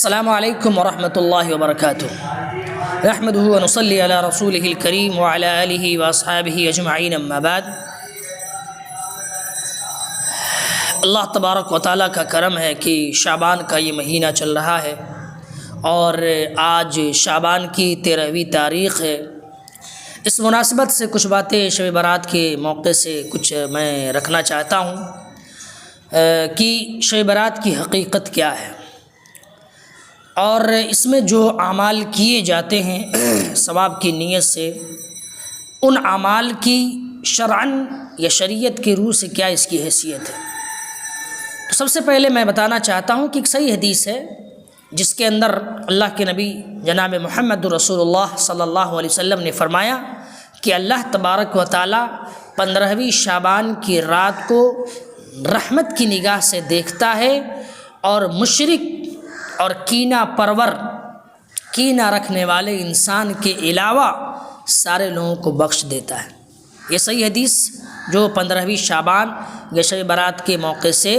السلام علیکم ورحمۃ اللہ وبرکاتہ۔ نحمدہ ونصلی علی رسولہ الکریم وعلی آلہ واصحابہ اجمعین، اما بعد۔ اللہ تبارک و تعالیٰ کا کرم ہے کہ شعبان کا یہ مہینہ چل رہا ہے اور آج شعبان کی 13ویں تاریخ ہے۔ اس مناسبت سے کچھ باتیں شب برات کے موقع سے کچھ میں رکھنا چاہتا ہوں کہ شب برات کی حقیقت کیا ہے، اور اس میں جو اعمال کیے جاتے ہیں ثواب کی نیت سے، ان اعمال کی شرعاً یا شریعت کی روح سے کیا اس کی حیثیت ہے۔ تو سب سے پہلے میں بتانا چاہتا ہوں کہ ایک صحیح حدیث ہے جس کے اندر اللہ کے نبی جناب محمد رسول اللہ صلی اللہ علیہ وسلم نے فرمایا کہ اللہ تبارک و تعالیٰ 15ویں شعبان کی رات کو رحمت کی نگاہ سے دیکھتا ہے اور مشرک اور کینہ پرور، کینہ رکھنے والے انسان کے علاوہ سارے لوگوں کو بخش دیتا ہے۔ یہ صحیح حدیث جو 15ویں شعبان یا شب برات کے موقع سے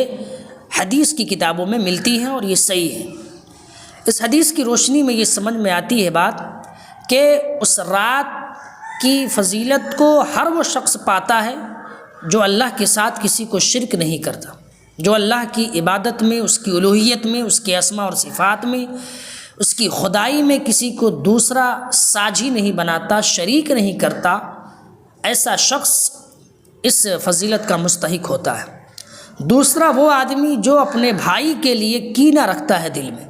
حدیث کی کتابوں میں ملتی ہے، اور یہ صحیح ہے۔ اس حدیث کی روشنی میں یہ سمجھ میں آتی ہے بات کہ اس رات کی فضیلت کو ہر وہ شخص پاتا ہے جو اللہ کے ساتھ کسی کو شرک نہیں کرتا، جو اللہ کی عبادت میں، اس کی الوہیت میں، اس کے اسماء اور صفات میں، اس کی خدائی میں کسی کو دوسرا ساجھی نہیں بناتا، شریک نہیں کرتا۔ ایسا شخص اس فضیلت کا مستحق ہوتا ہے۔ دوسرا وہ آدمی جو اپنے بھائی کے لیے کینہ رکھتا ہے دل میں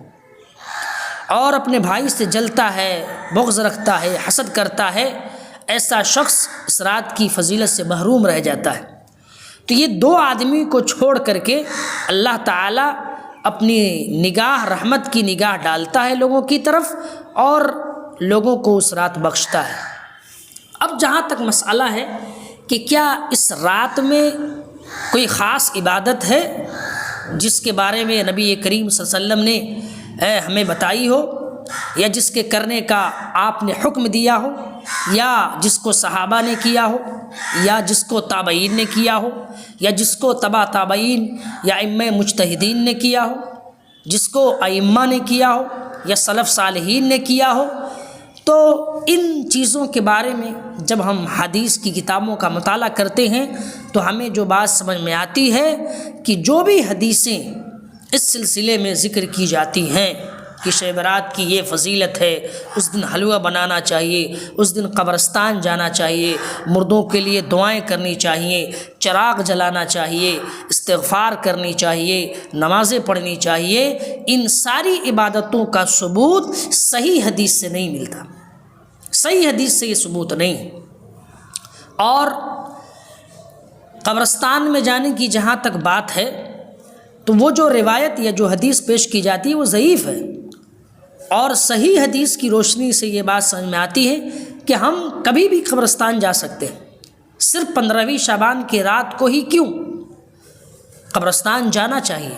اور اپنے بھائی سے جلتا ہے، بغض رکھتا ہے، حسد کرتا ہے، ایسا شخص اس رات کی فضیلت سے محروم رہ جاتا ہے۔ تو یہ دو آدمی کو چھوڑ کر کے اللہ تعالیٰ اپنی نگاہ، رحمت کی نگاہ ڈالتا ہے لوگوں کی طرف اور لوگوں کو اس رات بخشتا ہے۔ اب جہاں تک مسئلہ ہے کہ کیا اس رات میں کوئی خاص عبادت ہے جس کے بارے میں نبی کریم صلی اللہ علیہ وسلم نے ہمیں بتائی ہو، یا جس کے کرنے کا آپ نے حکم دیا ہو، یا جس کو صحابہ نے کیا ہو، یا جس کو تابعین نے کیا ہو، یا جس کو تبع تابعین یا ائمہ مجتہدین نے کیا ہو، جس کو ائمہ نے کیا ہو یا سلف صالحین نے کیا ہو؟ تو ان چیزوں کے بارے میں جب ہم حدیث کی کتابوں کا مطالعہ کرتے ہیں تو ہمیں جو بات سمجھ میں آتی ہے کہ جو بھی حدیثیں اس سلسلے میں ذکر کی جاتی ہیں کہ شب برات کی یہ فضیلت ہے، اس دن حلوہ بنانا چاہیے، اس دن قبرستان جانا چاہیے، مردوں کے لیے دعائیں کرنی چاہیے، چراغ جلانا چاہیے، استغفار کرنی چاہیے، نمازیں پڑھنی چاہیے، ان ساری عبادتوں کا ثبوت صحیح حدیث سے نہیں ملتا، صحیح حدیث سے یہ ثبوت نہیں۔ اور قبرستان میں جانے کی جہاں تک بات ہے تو وہ جو روایت یا جو حدیث پیش کی جاتی ہے وہ ضعیف ہے، اور صحیح حدیث کی روشنی سے یہ بات سمجھ میں آتی ہے کہ ہم کبھی بھی قبرستان جا سکتے ہیں، صرف 15ویں شعبان کی رات کو ہی کیوں؟ قبرستان جانا چاہیے،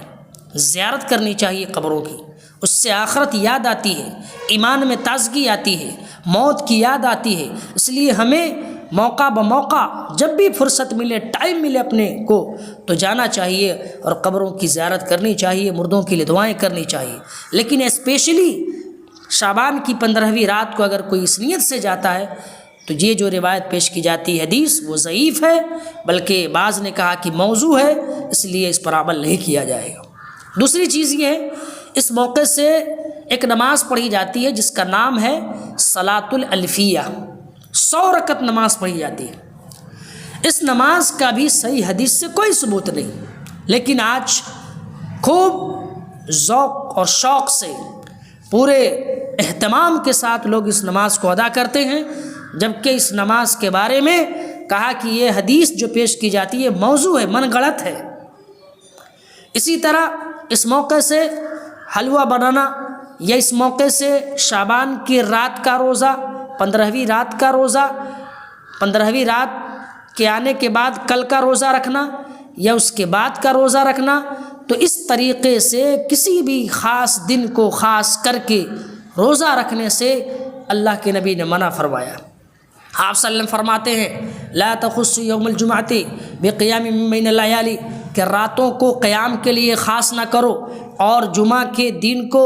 زیارت کرنی چاہیے قبروں کی، اس سے آخرت یاد آتی ہے، ایمان میں تازگی آتی ہے، موت کی یاد آتی ہے۔ اس لیے ہمیں موقع بموقع جب بھی فرصت ملے، ٹائم ملے اپنے کو، تو جانا چاہیے اور قبروں کی زیارت کرنی چاہیے، مردوں کے لیے دعائیں کرنی چاہیے۔ لیکن اسپیشلی شعبان کی 15ویں رات کو اگر کوئی اس نیت سے جاتا ہے تو یہ جو روایت پیش کی جاتی ہے حدیث وہ ضعیف ہے، بلکہ بعض نے کہا کہ موضوع ہے، اس لیے اس پر عمل نہیں کیا جائے گا۔ دوسری چیز یہ ہے، اس موقع سے ایک نماز پڑھی جاتی ہے جس کا نام ہے صلاۃ الالفیہ، 100 رکعت نماز پڑھی جاتی ہے۔ اس نماز کا بھی صحیح حدیث سے کوئی ثبوت نہیں، لیکن آج خوب ذوق اور شوق سے، پورے اہتمام کے ساتھ لوگ اس نماز کو ادا کرتے ہیں، جبکہ اس نماز کے بارے میں کہا کہ یہ حدیث جو پیش کی جاتی ہے موضوع ہے، من گڑت ہے۔ اسی طرح اس موقع سے حلوہ بنانا، یا اس موقع سے شعبان کی رات کا روزہ، 15ویں رات کا روزہ، 15ویں رات کے آنے کے بعد کل کا روزہ رکھنا یا اس کے بعد کا روزہ رکھنا، تو اس طریقے سے کسی بھی خاص دن کو خاص کر کے روزہ رکھنے سے اللہ کے نبی نے منع فرمایا۔ آپ صلی اللہ علیہ وسلم فرماتے ہیں لا تخص یوم الجمعۃ بقیام من بین اللیالی، کہ راتوں کو قیام کے لیے خاص نہ کرو اور جمعہ کے دن کو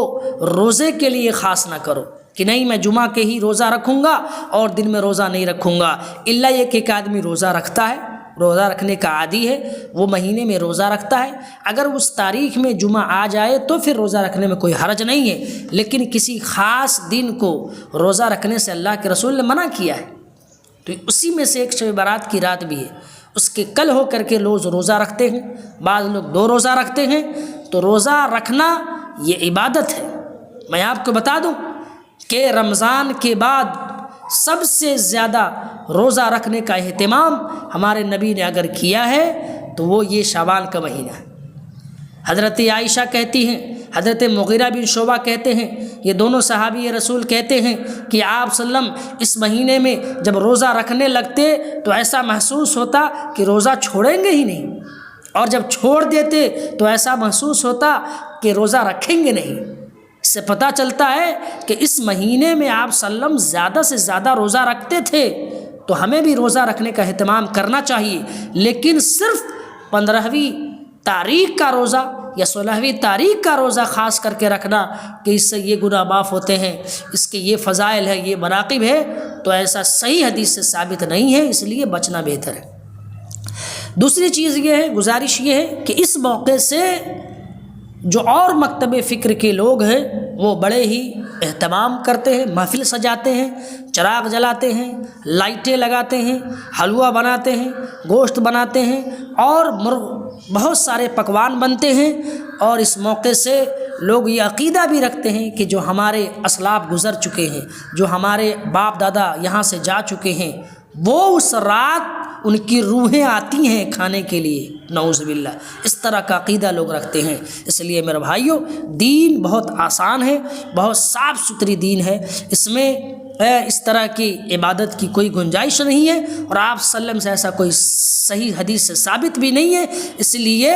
روزے کے لیے خاص نہ کرو کہ نہیں میں جمعہ کے ہی روزہ رکھوں گا اور دن میں روزہ نہیں رکھوں گا، الا یہ کہ ایک آدمی روزہ رکھتا ہے، روزہ رکھنے کا عادی ہے، وہ مہینے میں روزہ رکھتا ہے، اگر اس تاریخ میں جمعہ آ جائے تو پھر روزہ رکھنے میں کوئی حرج نہیں ہے، لیکن کسی خاص دن کو روزہ رکھنے سے اللہ کے رسول نے منع کیا ہے۔ تو اسی میں سے ایک شب برات کی رات بھی ہے، اس کے کل ہو کر کے لوگ روزہ رکھتے ہیں، بعض لوگ 2 روزہ رکھتے ہیں۔ تو روزہ رکھنا یہ عبادت ہے۔ میں آپ کو بتا دوں کہ رمضان کے بعد سب سے زیادہ روزہ رکھنے کا اہتمام ہمارے نبی نے اگر کیا ہے تو وہ یہ شعبان کا مہینہ ہے۔ حضرت عائشہ کہتی ہیں، حضرت مغیرہ بن شعبہ کہتے ہیں، یہ دونوں صحابی رسول کہتے ہیں کہ آپ صلی اللہ علیہ وسلم اس مہینے میں جب روزہ رکھنے لگتے تو ایسا محسوس ہوتا کہ روزہ چھوڑیں گے ہی نہیں، اور جب چھوڑ دیتے تو ایسا محسوس ہوتا کہ روزہ رکھیں گے نہیں۔ اس سے پتہ چلتا ہے کہ اس مہینے میں آپ صلی اللہ علیہ وسلم زیادہ سے زیادہ روزہ رکھتے تھے، تو ہمیں بھی روزہ رکھنے کا اہتمام کرنا چاہیے، لیکن صرف 15ویں تاریخ کا روزہ یا 16ویں تاریخ کا روزہ خاص کر کے رکھنا کہ اس سے یہ گناہ معاف ہوتے ہیں، اس کے یہ فضائل ہے، یہ مناقب ہے، تو ایسا صحیح حدیث سے ثابت نہیں ہے، اس لیے بچنا بہتر ہے۔ دوسری چیز یہ ہے، گزارش یہ ہے کہ اس موقع سے جو اور مکتب فکر کے لوگ ہیں وہ بڑے ہی اہتمام کرتے ہیں، محفل سجاتے ہیں، چراغ جلاتے ہیں، لائٹیں لگاتے ہیں، حلوہ بناتے ہیں، گوشت بناتے ہیں، اور بہت سارے پکوان بنتے ہیں، اور اس موقع سے لوگ یہ عقیدہ بھی رکھتے ہیں کہ جو ہمارے اسلاف گزر چکے ہیں، جو ہمارے باپ دادا یہاں سے جا چکے ہیں، وہ اس رات ان کی روحیں آتی ہیں کھانے کے لیے، نعوذ باللہ، اس طرح کا عقیدہ لوگ رکھتے ہیں۔ اس لیے میرے بھائیوں، دین بہت آسان ہے، بہت صاف ستھری دین ہے، اس میں اس طرح کی عبادت کی کوئی گنجائش نہیں ہے، اور آپ صلی اللہ علیہ وسلم سے ایسا کوئی صحیح حدیث سے ثابت بھی نہیں ہے، اس لیے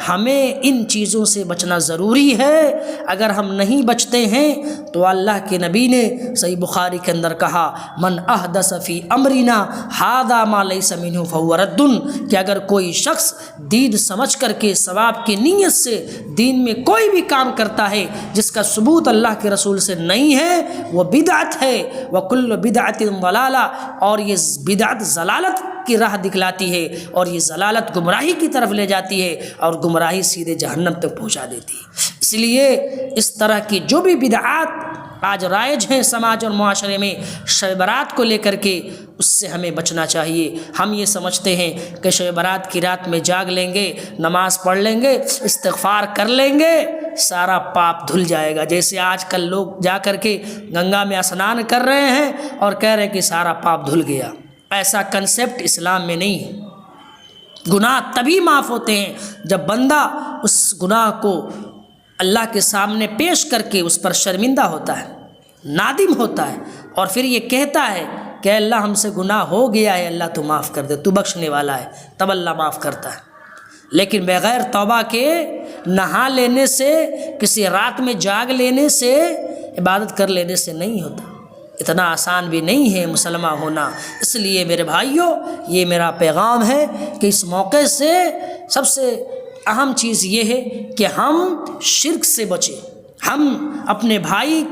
ہمیں ان چیزوں سے بچنا ضروری ہے۔ اگر ہم نہیں بچتے ہیں تو اللہ کے نبی نے صحیح بخاری کے اندر کہا، من احدث فی امرنا ھذا ما لیس منہ فہو رد، کہ اگر کوئی شخص دین سمجھ کر کے ثواب کی نیت سے دین میں کوئی بھی کام کرتا ہے جس کا ثبوت اللہ کے رسول سے نہیں ہے، وہ بدعت ہے، وَكُلُّ بِدْعَةٍ ضَلَالَةٍ، اور یہ بدعت ضلالت کی راہ دکھلاتی ہے، اور یہ ضلالت گمراہی کی طرف لے جاتی ہے، اور گمراہی سیدھے جہنم تک پہنچا دیتی ہے۔ اس لیے اس طرح کی جو بھی بدعات آج رائج ہیں سماج اور معاشرے میں شب برات کو لے کر کے، اس سے ہمیں بچنا چاہیے۔ ہم یہ سمجھتے ہیں کہ شب برات کی رات میں جاگ لیں گے، نماز پڑھ لیں گے، استغفار کر لیں گے، سارا پاپ دھل جائے گا، جیسے آج کل لوگ جا کر کے گنگا میں اسنان کر رہے ہیں اور کہہ رہے ہیں کہ سارا پاپ دھل گیا۔ ایسا کنسیپٹ اسلام میں نہیں ہے۔ گناہ تبھی معاف ہوتے ہیں جب بندہ اس گناہ کو اللہ کے سامنے پیش کر کے اس پر شرمندہ ہوتا ہے، نادم ہوتا ہے، اور پھر یہ کہتا ہے کہ اللہ ہم سے گناہ ہو گیا ہے، اللہ تو معاف کر دے، تو بخشنے والا ہے، تب اللہ معاف کرتا ہے۔ لیکن بغیر توبہ کے نہا لینے سے، کسی رات میں جاگ لینے سے، عبادت کر لینے سے نہیں ہوتا۔ اتنا آسان بھی نہیں ہے مسلمان ہونا۔ اس لیے میرے بھائیوں، یہ میرا پیغام ہے کہ اس موقع سے سب سے اہم چیز یہ ہے کہ ہم شرک سے بچیں، ہم اپنے بھائی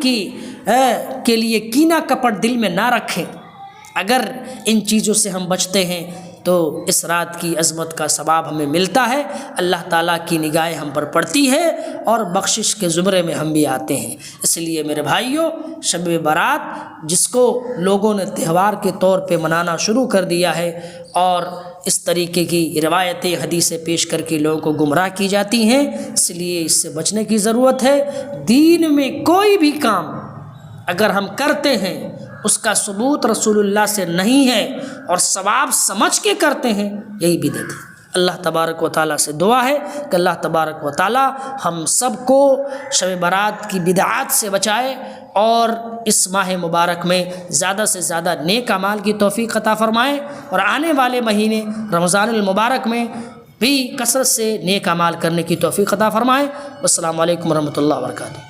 کے لیے کینہ کپٹ دل میں نہ رکھیں۔ اگر ان چیزوں سے ہم بچتے ہیں تو اس رات کی عظمت کا ثواب ہمیں ملتا ہے، اللہ تعالیٰ کی نگاہیں ہم پر پڑتی ہے، اور بخشش کے زمرے میں ہم بھی آتے ہیں۔ اس لیے میرے بھائیوں، شب برات جس کو لوگوں نے تہوار کے طور پہ منانا شروع کر دیا ہے، اور اس طریقے کی روایتیں حدیثیں پیش کر کے لوگوں کو گمراہ کی جاتی ہیں، اس لیے اس سے بچنے کی ضرورت ہے۔ دین میں کوئی بھی کام اگر ہم کرتے ہیں اس کا ثبوت رسول اللہ سے نہیں ہے اور ثواب سمجھ کے کرتے ہیں، یہی بدعت ہے۔ اللہ تبارک و تعالیٰ سے دعا ہے کہ اللہ تبارک و تعالیٰ ہم سب کو شب برات کی بدعات سے بچائے، اور اس ماہ مبارک میں زیادہ سے زیادہ نیک اعمال کی توفیق عطا فرمائے، اور آنے والے مہینے رمضان المبارک میں بھی کثرت سے نیک اعمال کرنے کی توفیق عطا فرمائے۔ والسلام علیکم ورحمۃ اللہ وبرکاتہ۔